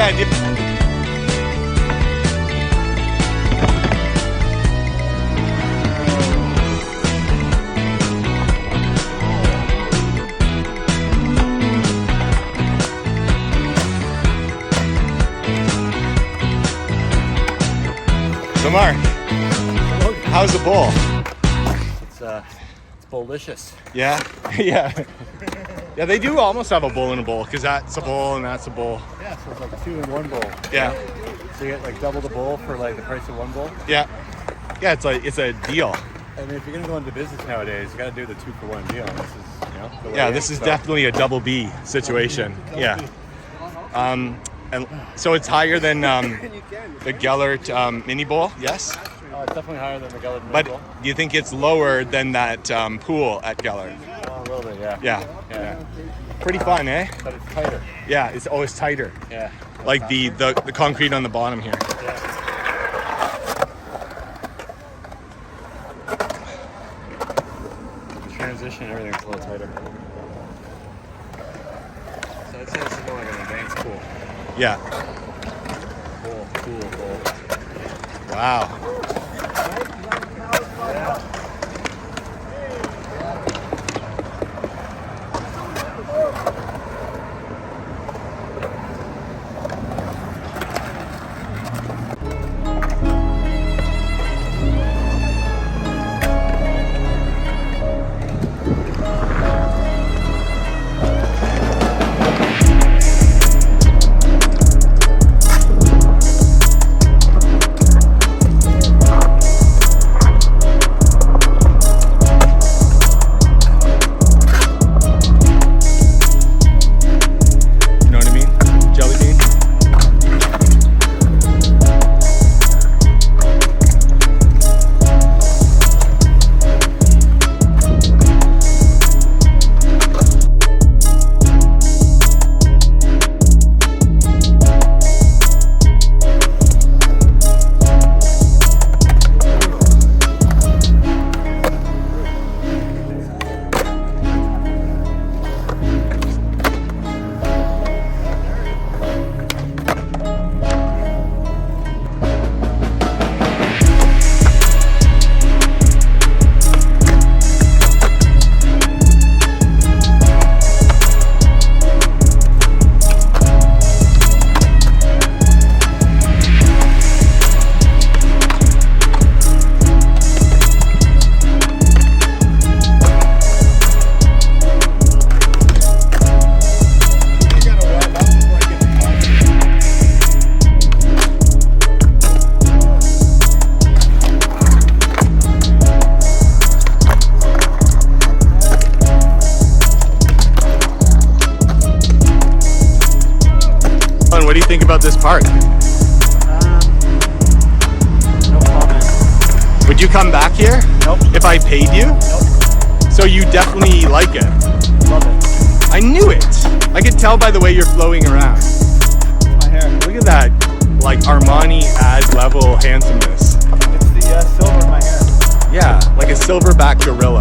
Yeah. So Mark, how's the bowl? It's delicious. Yeah, yeah. Yeah, they do almost have a bowl in a bowl, because that's a bowl and that's a bowl. Yeah, so it's like a 2-in-1 bowl. Yeah. So you get like double the bowl for like the price of one bowl. Yeah. Yeah, it's a deal. I mean, if you're gonna go into business nowadays, you gotta do the 2-for-1 deal. And this is, the way Yeah, it this is so. definitely a double B situation. Yeah. And so it's higher than the Gellert mini bowl, yes? It's definitely higher than the Guelph Street But bowl. do you think it's lower than that pool at Gellert? A little bit, yeah. Yeah. Pretty fun, eh? But it's tighter. Yeah, it's always tighter. Yeah. Like the concrete on the bottom here. Yeah. The transition, everything's a little tighter. So I'd say this is more like an advanced pool. Yeah. Cool. Wow. What do you think about this park? No comment. Would you come back here? Nope. If I paid you? Nope. So you definitely like it? Love it. I knew it! I could tell by the way you're flowing around. My hair. Look at that, like Armani ad level handsomeness. It's the silver in my hair. Yeah, like a silverback gorilla.